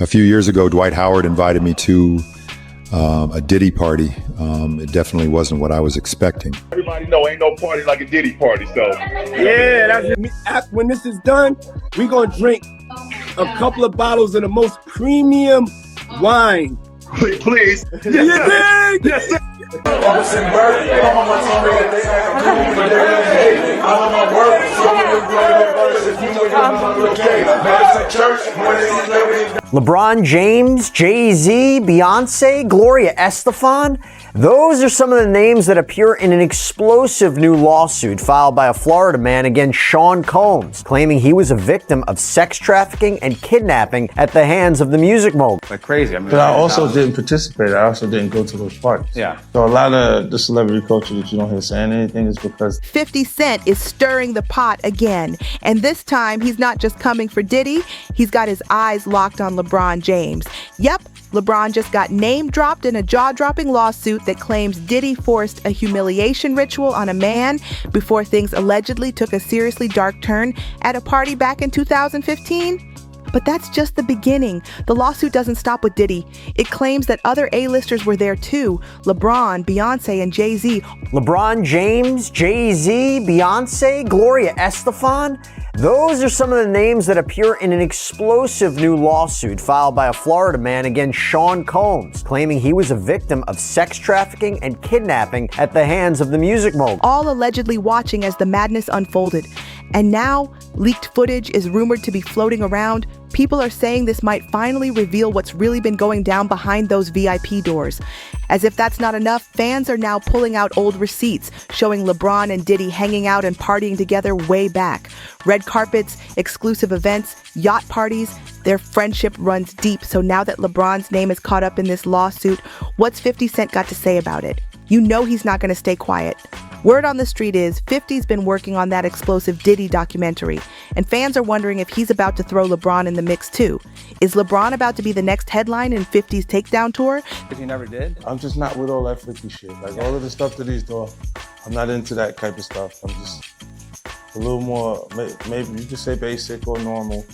A few years ago, Dwight Howard invited me to a Diddy party. It definitely wasn't what I was expecting. Everybody know ain't no party like a Diddy party, so. Yeah, that's me. When this is done, we gonna drink a couple of bottles of the most premium wine. Please. Yes, yes. LeBron James, Jay-Z, Beyonce, Gloria Estefan. Those are some of the names that appear in an explosive new lawsuit filed by a Florida man against Sean Combs, claiming he was a victim of sex trafficking and kidnapping at the hands of the music mogul. Like crazy. But I also didn't participate. I also didn't go to those parties. Yeah. So a lot of the celebrity culture that you don't hear saying anything is because 50 Cent is stirring the pot again. And this time, he's not just coming for Diddy, he's got his eyes locked on LeBron James. Yep, LeBron just got name-dropped in a jaw-dropping lawsuit that claims Diddy forced a humiliation ritual on a man before things allegedly took a seriously dark turn at a party back in 2015. But that's just the beginning. The lawsuit doesn't stop with Diddy. It claims that other A-listers were there too. LeBron, Beyonce, and Jay-Z. LeBron James, Jay-Z, Beyonce, Gloria Estefan. Those are some of the names that appear in an explosive new lawsuit filed by a Florida man against Sean Combs, claiming he was a victim of sex trafficking and kidnapping at the hands of the music mogul. All allegedly watching as the madness unfolded. And now, leaked footage is rumored to be floating around. People are saying this might finally reveal what's really been going down behind those VIP doors. As if that's not enough, fans are now pulling out old receipts showing LeBron and Diddy hanging out and partying together way back. Red carpets, exclusive events, yacht parties. Their friendship runs deep, so now that LeBron's name is caught up in this lawsuit, what's 50 Cent got to say about it? You know he's not going to stay quiet. Word on the street is 50's been working on that explosive Diddy documentary, and fans are wondering if he's about to throw LeBron in the mix too. Is LeBron about to be the next headline in 50's takedown tour? If you never did? I'm just not with all that 50 shit. Like all of the stuff that he's doing, I'm not into that type of stuff. I'm just a little more, maybe you could say basic or normal.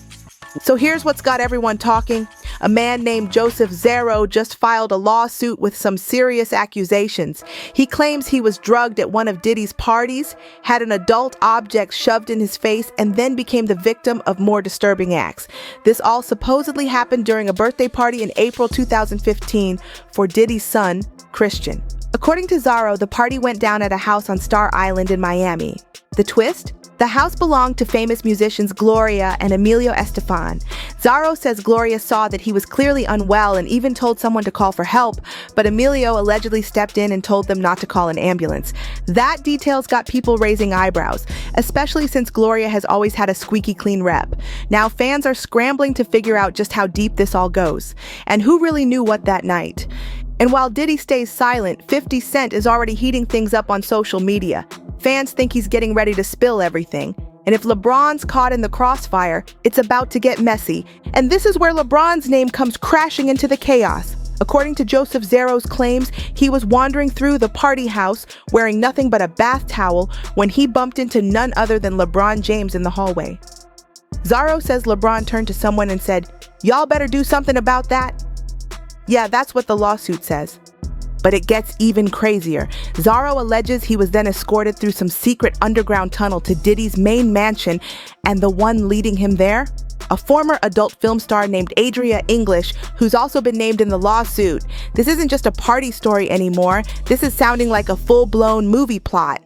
So here's what's got everyone talking. A man named Joseph Zero just filed a lawsuit with some serious accusations. He claims he was drugged at one of Diddy's parties, had an adult object shoved in his face, and then became the victim of more disturbing acts. This all supposedly happened during a birthday party in April 2015 for Diddy's son, Christian. According to Zaro, the party went down at a house on Star Island in Miami. The twist? The house belonged to famous musicians Gloria and Emilio Estefan. Zaro says Gloria saw that he was clearly unwell and even told someone to call for help, but Emilio allegedly stepped in and told them not to call an ambulance. That detail's got people raising eyebrows, especially since Gloria has always had a squeaky clean rep. Now fans are scrambling to figure out just how deep this all goes, and who really knew what that night. And while Diddy stays silent, 50 Cent is already heating things up on social media. Fans think he's getting ready to spill everything. And if LeBron's caught in the crossfire, it's about to get messy. And this is where LeBron's name comes crashing into the chaos. According to Joseph Zero's claims, he was wandering through the party house wearing nothing but a bath towel when he bumped into none other than LeBron James in the hallway. Zaro says LeBron turned to someone and said, "Y'all better do something about that." Yeah, that's what the lawsuit says. But it gets even crazier. Zaro alleges he was then escorted through some secret underground tunnel to Diddy's main mansion, and the one leading him there? A former adult film star named Adria English, who's also been named in the lawsuit. This isn't just a party story anymore. This is sounding like a full-blown movie plot.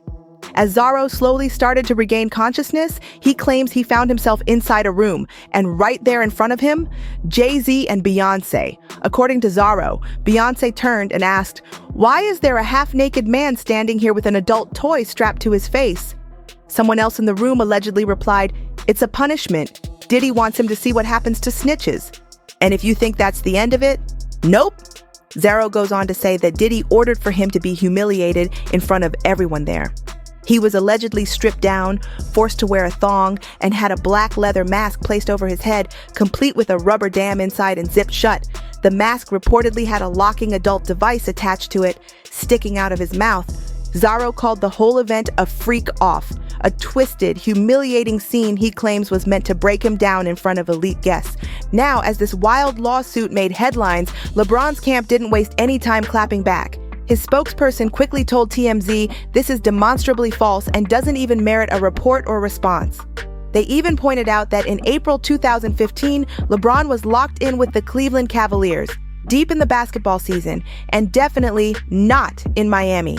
As Zaro slowly started to regain consciousness, he claims he found himself inside a room, and right there in front of him, Jay-Z and Beyonce. According to Zaro, Beyonce turned and asked, "Why is there a half-naked man standing here with an adult toy strapped to his face?" Someone else in the room allegedly replied, "It's a punishment. Diddy wants him to see what happens to snitches." And if you think that's the end of it, nope. Zaro goes on to say that Diddy ordered for him to be humiliated in front of everyone there. He was allegedly stripped down, forced to wear a thong, and had a black leather mask placed over his head, complete with a rubber dam inside and zipped shut. The mask reportedly had a locking adult device attached to it, sticking out of his mouth. Zaro called the whole event a freak off. a twisted, humiliating scene he claims was meant to break him down in front of elite guests. Now, as this wild lawsuit made headlines, LeBron's camp didn't waste any time clapping back. His spokesperson quickly told TMZ this is demonstrably false and doesn't even merit a report or response. They even pointed out that in April 2015, LeBron was locked in with the Cleveland Cavaliers, deep in the basketball season, and definitely not in Miami.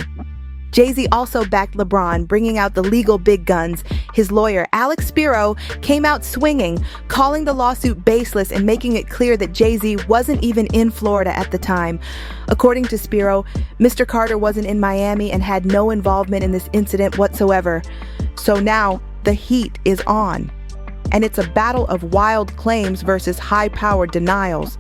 Jay-Z also backed LeBron, bringing out the legal big guns. His lawyer, Alex Spiro, came out swinging, calling the lawsuit baseless and making it clear that Jay-Z wasn't even in Florida at the time. According to Spiro, Mr. Carter wasn't in Miami and had no involvement in this incident whatsoever. So now, the heat is on. And it's a battle of wild claims versus high-powered denials.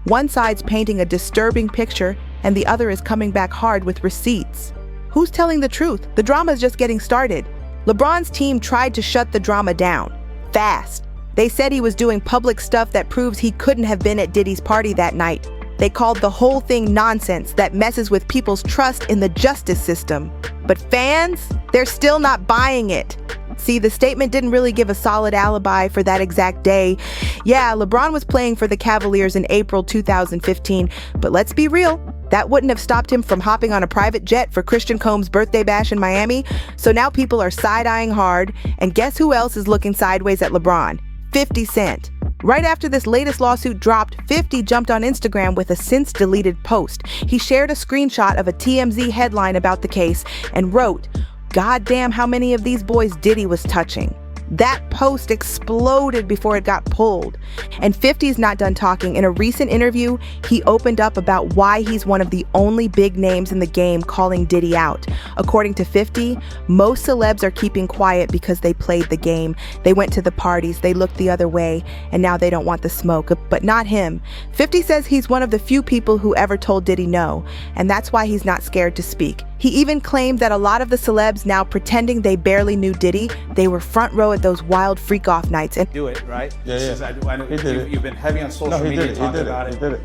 One side's painting a disturbing picture, and the other is coming back hard with receipts. Who's telling the truth? The drama's just getting started. LeBron's team tried to shut the drama down. Fast. They said he was doing public stuff that proves he couldn't have been at Diddy's party that night. They called the whole thing nonsense that messes with people's trust in the justice system. But fans, they're still not buying it. See, the statement didn't really give a solid alibi for that exact day. Yeah, LeBron was playing for the Cavaliers in April 2015, but let's be real. That wouldn't have stopped him from hopping on a private jet for Christian Combs' birthday bash in Miami. So now people are side-eyeing hard, and guess who else is looking sideways at LeBron? 50 Cent. Right after this latest lawsuit dropped, 50 jumped on Instagram with a since-deleted post. He shared a screenshot of a TMZ headline about the case and wrote, "God damn how many of these boys Diddy was touching." That post exploded before it got pulled. And 50's not done talking. In a recent interview, he opened up about why he's one of the only big names in the game calling Diddy out. According to 50, most celebs are keeping quiet because they played the game. They went to the parties, they looked the other way, and now they don't want the smoke. But not him. 50 says he's one of the few people who ever told Diddy no, and that's why he's not scared to speak. He even claimed that a lot of the celebs now pretending they barely knew Diddy, they were front row at those wild freak-off nights. And do it, right? Yeah. I know He did it. you've been heavy on social media talking about it. He did it.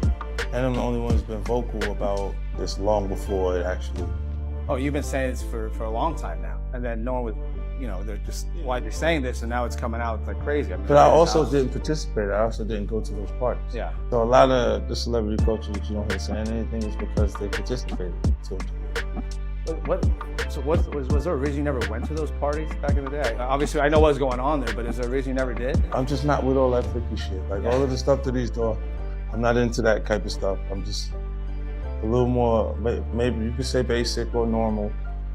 And I'm the only one who's been vocal about this long before it actually. Oh, you've been saying this for a long time now. And then no one would, they're just, why they're saying this, and now it's coming out like crazy. But I also didn't participate. I also didn't go to those parties. Yeah. So a lot of the celebrity culture that you don't hear saying anything is because they participated to it. Was there a reason you never went to those parties back in the day? Obviously, I know what was going on there, but is there a reason you never did? I'm just not with all that freaky shit. Like all of the stuff that he's doing, I'm not into that type of stuff. I'm just a little more, maybe you could say basic or normal.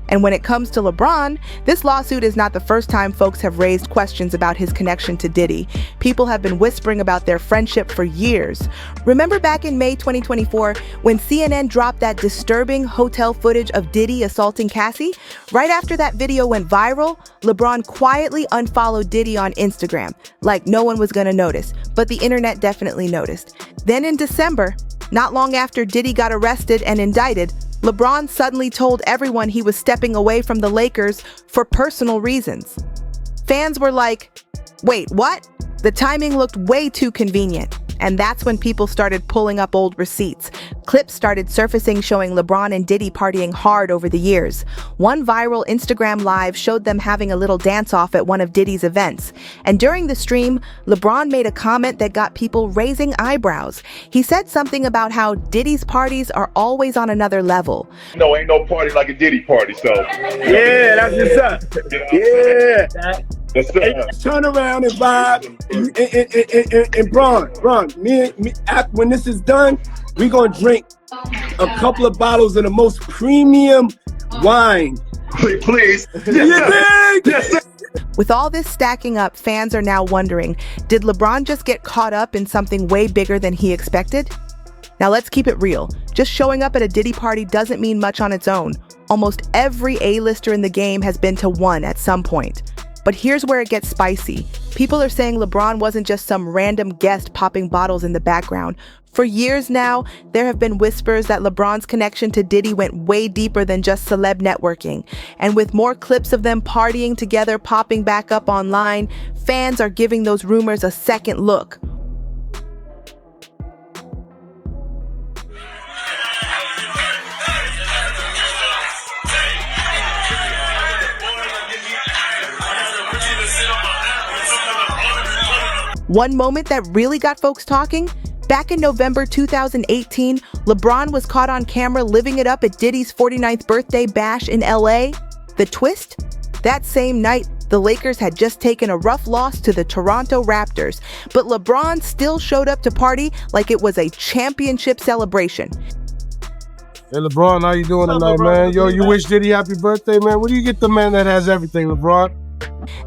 And when it comes to LeBron, this lawsuit is not the first time folks have raised questions about his connection to Diddy. People have been whispering about their friendship for years. Remember back in May 2024 when CNN dropped that disturbing hotel footage of Diddy assaulting Cassie? Right after that video went viral, LeBron quietly unfollowed Diddy on Instagram, like no one was gonna notice, but the internet definitely noticed. Then in December, not long after Diddy got arrested and indicted, LeBron suddenly told everyone he was stepping away from the Lakers for personal reasons. Fans were like, wait, what? The timing looked way too convenient. And that's when people started pulling up old receipts. Clips started surfacing showing LeBron and Diddy partying hard over the years. One viral Instagram live showed them having a little dance-off at one of Diddy's events. And during the stream, LeBron made a comment that got people raising eyebrows. He said something about how Diddy's parties are always on another level. No, ain't no party like a Diddy party, so. Yeah, that's what's up. Yeah. Hey, turn around and vibe. And Bron, me, when this is done, we gonna drink a couple of bottles of the most premium wine. Please. Yes, sir. With all this stacking up, fans are now wondering, did LeBron just get caught up in something way bigger than he expected? Now let's keep it real. Just showing up at a Diddy party doesn't mean much on its own. Almost every A-lister in the game has been to one at some point. But here's where it gets spicy. People are saying LeBron wasn't just some random guest popping bottles in the background. For years now, there have been whispers that LeBron's connection to Diddy went way deeper than just celeb networking. And with more clips of them partying together popping back up online, fans are giving those rumors a second look. One moment that really got folks talking? Back in November 2018, LeBron was caught on camera living it up at Diddy's 49th birthday bash in LA. The twist? That same night, the Lakers had just taken a rough loss to the Toronto Raptors, but LeBron still showed up to party like it was a championship celebration. Hey, LeBron, how you doing tonight, man? Yo, you wish Diddy happy birthday, man? Where do you get the man that has everything, LeBron?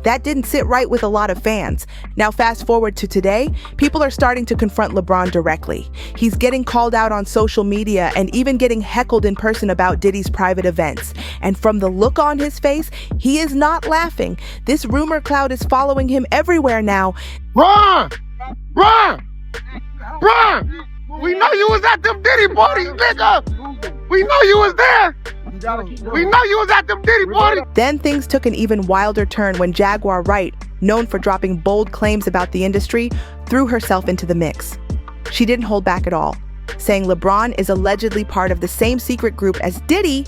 That didn't sit right with a lot of fans. Now fast forward to today, people are starting to confront LeBron directly. He's getting called out on social media and even getting heckled in person about Diddy's private events. And from the look on his face, he is not laughing. This rumor cloud is following him everywhere now. Ron! We know you was at them Diddy parties, nigga! We know you was there! We know you was at them Diddy parties! Then things took an even wilder turn when Jaguar Wright, known for dropping bold claims about the industry, threw herself into the mix. She didn't hold back at all, saying LeBron is allegedly part of the same secret group as Diddy.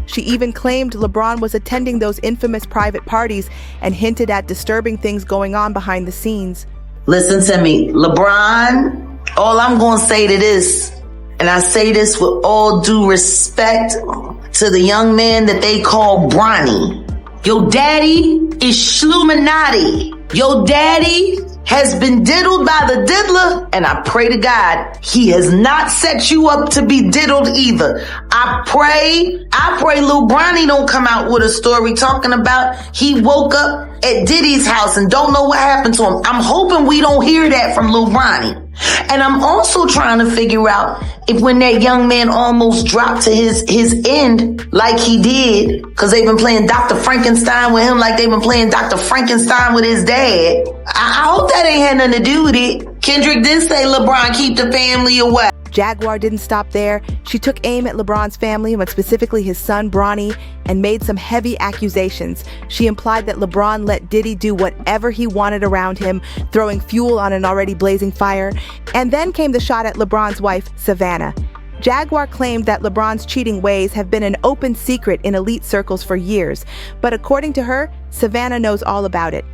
She even claimed LeBron was attending those infamous private parties and hinted at disturbing things going on behind the scenes. Listen to me, LeBron, all I'm gonna say to this, and I say this with all due respect to the young man that they call Bronny. Your daddy is Shluminati. Your daddy has been diddled by the diddler, and I pray to God he has not set you up to be diddled either. I pray Lil Bronny don't come out with a story talking about he woke up at Diddy's house and don't know what happened to him. I'm hoping we don't hear that from Lil Bronny. And I'm also trying to figure out if when that young man almost dropped to his end like he did, because they've been playing Dr. Frankenstein with him like they've been playing Dr. Frankenstein with his dad. I hope that ain't had nothing to do with it. Kendrick did say LeBron keep the family away. Jaguar didn't stop there. She took aim at LeBron's family, but specifically his son, Bronny, and made some heavy accusations. She implied that LeBron let Diddy do whatever he wanted around him, throwing fuel on an already blazing fire. And then came the shot at LeBron's wife, Savannah. Jaguar claimed that LeBron's cheating ways have been an open secret in elite circles for years. But according to her, Savannah knows all about it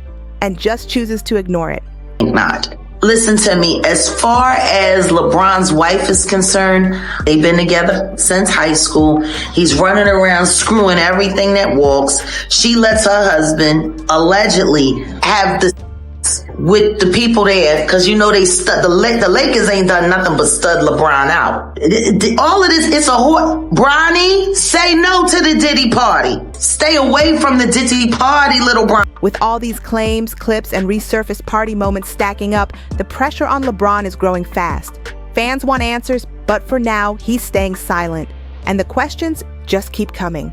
and just chooses to ignore it. Not. Listen to me, as far as LeBron's wife is concerned, they've been together since high school. He's running around screwing everything that walks. She lets her husband allegedly have the with the people there, because you know they stud the Lakers ain't done nothing but stud LeBron out. All of this, it's a whore. Bronny, say no to the Diddy party. Stay away from the Diddy party, little Bron. With all these claims, clips, and resurfaced party moments stacking up, the pressure on LeBron is growing fast. Fans want answers, but for now, he's staying silent. And the questions just keep coming.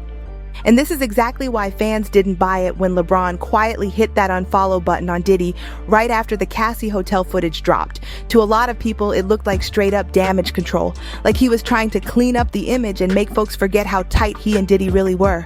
And this is exactly why fans didn't buy it when LeBron quietly hit that unfollow button on Diddy right after the Cassie Hotel footage dropped. To a lot of people, it looked like straight up damage control, like he was trying to clean up the image and make folks forget how tight he and Diddy really were.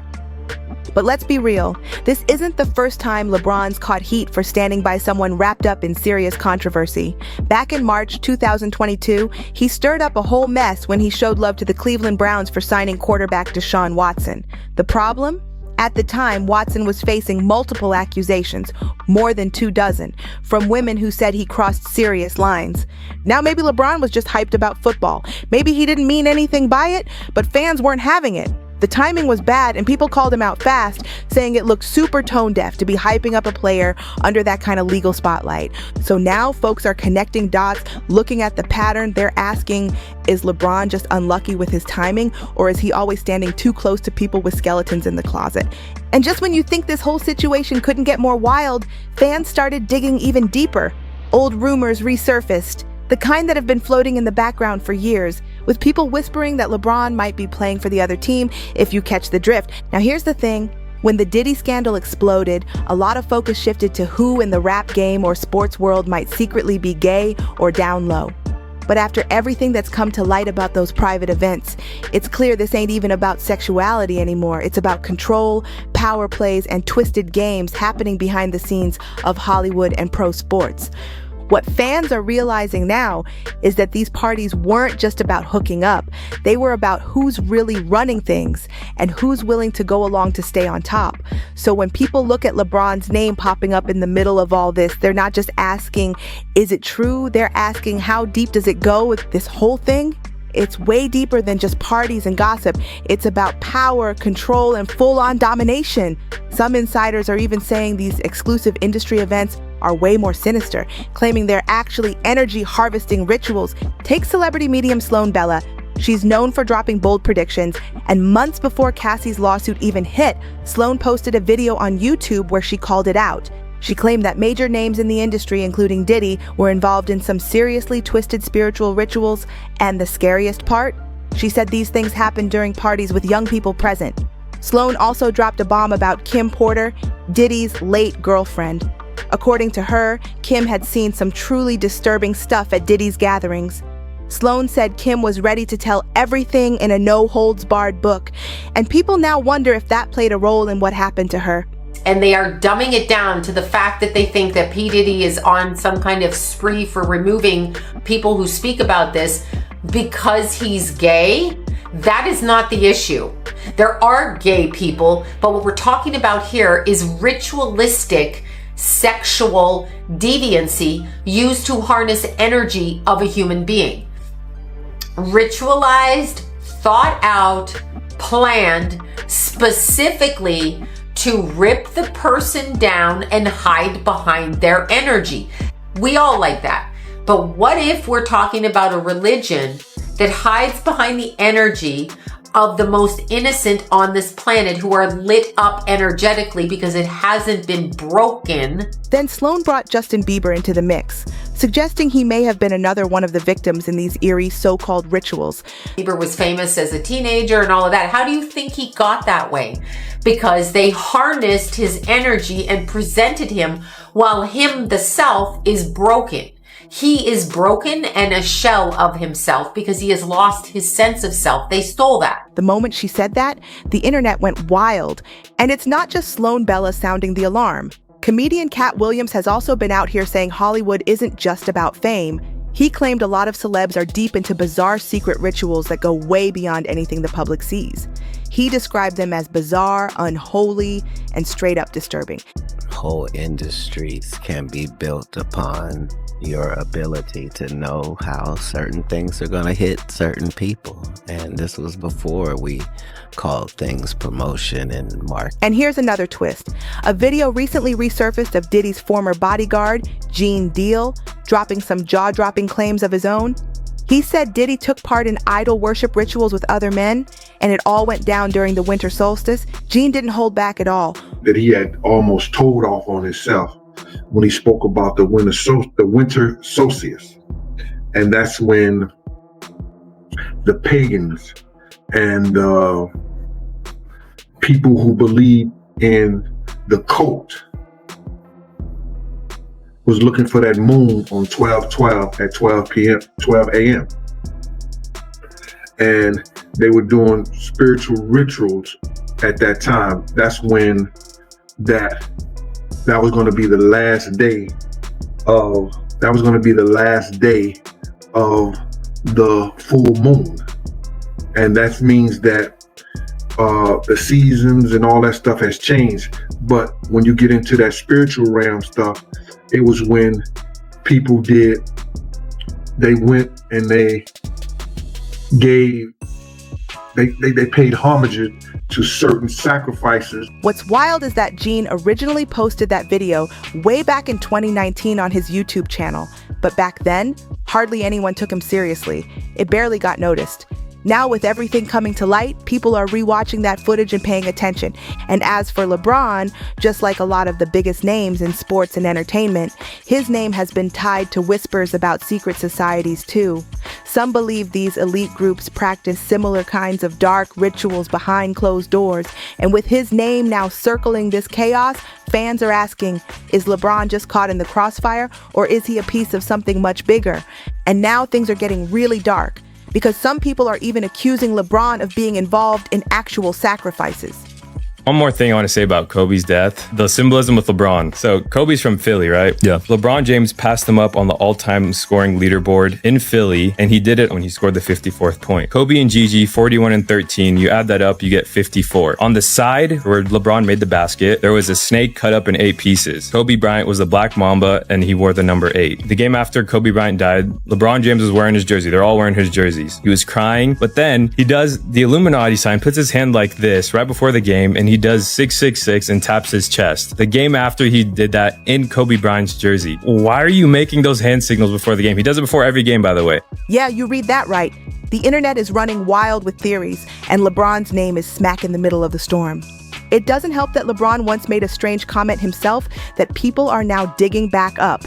But let's be real, this isn't the first time LeBron's caught heat for standing by someone wrapped up in serious controversy. Back in March 2022, he stirred up a whole mess when he showed love to the Cleveland Browns for signing quarterback Deshaun Watson. The problem? At the time, Watson was facing multiple accusations, more than 24, from women who said he crossed serious lines. Now maybe LeBron was just hyped about football. Maybe he didn't mean anything by it, but fans weren't having it. The timing was bad and people called him out fast, saying it looked super tone deaf to be hyping up a player under that kind of legal spotlight. So now folks are connecting dots, looking at the pattern. They're asking, is LeBron just unlucky with his timing, or is he always standing too close to people with skeletons in the closet? And just when you think this whole situation couldn't get more wild, fans started digging even deeper. Old rumors resurfaced, the kind that have been floating in the background for years, with people whispering that LeBron might be playing for the other team, if you catch the drift. Now here's the thing, when the Diddy scandal exploded, a lot of focus shifted to who in the rap game or sports world might secretly be gay or down low. But after everything that's come to light about those private events, it's clear this ain't even about sexuality anymore. It's about control, power plays, and twisted games happening behind the scenes of Hollywood and pro sports. What fans are realizing now is that these parties weren't just about hooking up. They were about who's really running things and who's willing to go along to stay on top. So when people look at LeBron's name popping up in the middle of all this, they're not just asking, is it true? They're asking, how deep does it go with this whole thing? It's way deeper than just parties and gossip. It's about power, control, and full-on domination. Some insiders are even saying these exclusive industry events are way more sinister, claiming they're actually energy harvesting rituals. Take celebrity medium Sloan Bella. She's known for dropping bold predictions, and months before Cassie's lawsuit even hit, Sloan posted a video on YouTube where she called it out. She claimed that major names in the industry, including Diddy, were involved in some seriously twisted spiritual rituals, and the scariest part? She said these things happened during parties with young people present. Sloan also dropped a bomb about Kim Porter, Diddy's late girlfriend. According to her, Kim had seen some truly disturbing stuff at Diddy's gatherings. Sloan said Kim was ready to tell everything in a no-holds-barred book, and people now wonder if that played a role in what happened to her. And they are dumbing it down to the fact that they think that P. Diddy is on some kind of spree for removing people who speak about this because he's gay. That is not the issue. There are gay people, but what we're talking about here is ritualistic sexual deviancy used to harness energy of a human being. Ritualized, thought out, planned specifically to rip the person down and hide behind their energy. We all like that. But what if we're talking about a religion that hides behind the energy of the most innocent on this planet who are lit up energetically because it hasn't been broken? Then Sloan brought Justin Bieber into the mix, suggesting he may have been another one of the victims in these eerie so-called rituals. Bieber was famous as a teenager and all of that. How do you think he got that way? Because they harnessed his energy and presented him while him, the self, is broken. He is broken and a shell of himself because he has lost his sense of self. They stole that. The moment she said that, the internet went wild. And it's not just Sloan Bella sounding the alarm. Comedian Cat Williams has also been out here saying Hollywood isn't just about fame. He claimed a lot of celebs are deep into bizarre secret rituals that go way beyond anything the public sees. He described them as bizarre, unholy, and straight up disturbing. Whole industries can be built upon your ability to know how certain things are going to hit certain people. And this was before we called things promotion and marketing. And here's another twist. A video recently resurfaced of Diddy's former bodyguard, Gene Deal, dropping some jaw-dropping claims of his own. He said Diddy took part in idol worship rituals with other men, and it all went down during the winter solstice. Gene didn't hold back at all. That he had almost told off on himself when he spoke about the winter solstice. And that's when the pagans and people who believe in the cult was looking for that moon on 12/12 at 12 a.m. And they were doing spiritual rituals at that time. That's when that was going to be the last day of the full moon. And that means that the seasons and all that stuff has changed. But when you get into that spiritual realm stuff, it was when people they went and they paid homage to certain sacrifices. What's wild is that Gene originally posted that video way back in 2019 on his YouTube channel. But back then, hardly anyone took him seriously. It barely got noticed. Now with everything coming to light, people are rewatching that footage and paying attention. And as for LeBron, just like a lot of the biggest names in sports and entertainment, his name has been tied to whispers about secret societies too. Some believe these elite groups practice similar kinds of dark rituals behind closed doors. And with his name now circling this chaos, fans are asking, is LeBron just caught in the crossfire, or is he a piece of something much bigger? And now things are getting really dark, because some people are even accusing LeBron of being involved in actual sacrifices. One more thing I want to say about Kobe's death, the symbolism with LeBron. So Kobe's from Philly, right? Yeah. LeBron James passed him up on the all-time scoring leaderboard in Philly, and he did it when he scored the 54th point. Kobe and Gigi, 41 and 13. You add that up, you get 54. On the side where LeBron made the basket, there was a snake cut up in 8 pieces. Kobe Bryant was the Black Mamba, and he wore the number 8. The game after Kobe Bryant died, LeBron James was wearing his jersey. They're all wearing his jerseys. He was crying, but then he does the Illuminati sign, puts his hand like this right before the game, and he does 666 and taps his chest. The game after, he did that in Kobe Bryant's jersey. Why are you making those hand signals before the game? He does it before every game, by the way. Yeah, you read that right. The internet is running wild with theories, and LeBron's name is smack in the middle of the storm. It doesn't help that LeBron once made a strange comment himself that people are now digging back up.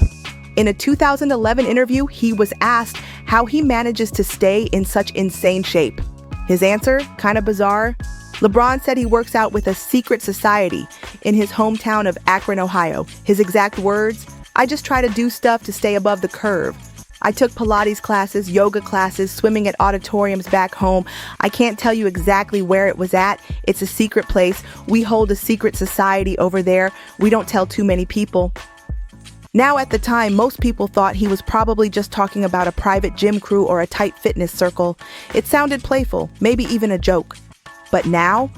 In a 2011 interview, he was asked how he manages to stay in such insane shape. His answer, kind of bizarre. LeBron said he works out with a secret society in his hometown of Akron, Ohio. His exact words, "I just try to do stuff to stay above the curve. I took Pilates classes, yoga classes, swimming at auditoriums back home. I can't tell you exactly where it was at. It's a secret place. We hold a secret society over there. We don't tell too many people." Now, at the time, most people thought he was probably just talking about a private gym crew or a tight fitness circle. It sounded playful, maybe even a joke. But now,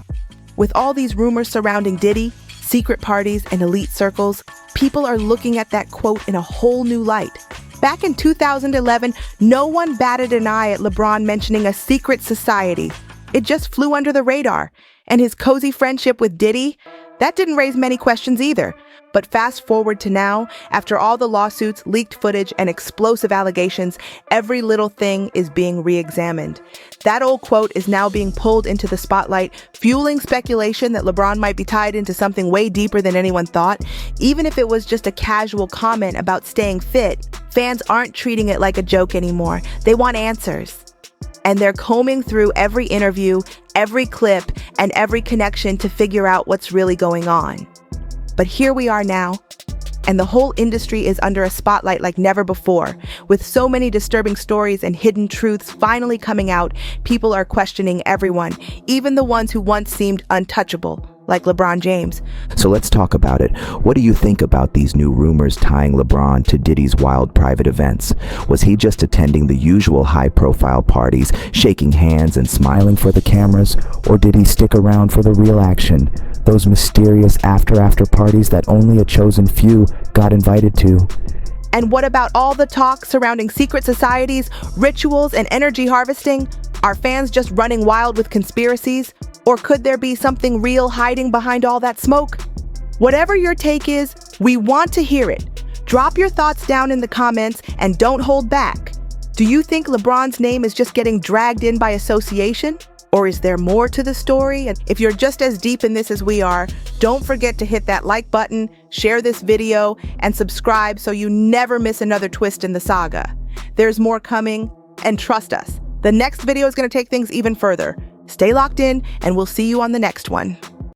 with all these rumors surrounding Diddy, secret parties, and elite circles, people are looking at that quote in a whole new light. Back in 2011, no one batted an eye at LeBron mentioning a secret society. It just flew under the radar. And his cozy friendship with Diddy, that didn't raise many questions either. But fast forward to now, after all the lawsuits, leaked footage, and explosive allegations, every little thing is being re-examined. That old quote is now being pulled into the spotlight, fueling speculation that LeBron might be tied into something way deeper than anyone thought. Even if it was just a casual comment about staying fit, fans aren't treating it like a joke anymore. They want answers. And they're combing through every interview, every clip, and every connection to figure out what's really going on. But here we are now, and the whole industry is under a spotlight like never before. With so many disturbing stories and hidden truths finally coming out, people are questioning everyone, even the ones who once seemed untouchable, like LeBron James. So let's talk about it. What do you think about these new rumors tying LeBron to Diddy's wild private events? Was he just attending the usual high-profile parties, shaking hands and smiling for the cameras? Or did he stick around for the real action? Those mysterious after parties that only a chosen few got invited to? And what about all the talk surrounding secret societies, rituals, and energy harvesting? Are fans just running wild with conspiracies? Or could there be something real hiding behind all that smoke? Whatever your take is, we want to hear it. Drop your thoughts down in the comments and don't hold back. Do you think LeBron's name is just getting dragged in by association? Or is there more to the story? And if you're just as deep in this as we are, don't forget to hit that like button, share this video, and subscribe so you never miss another twist in the saga. There's more coming, and trust us, the next video is going to take things even further. Stay locked in, and we'll see you on the next one.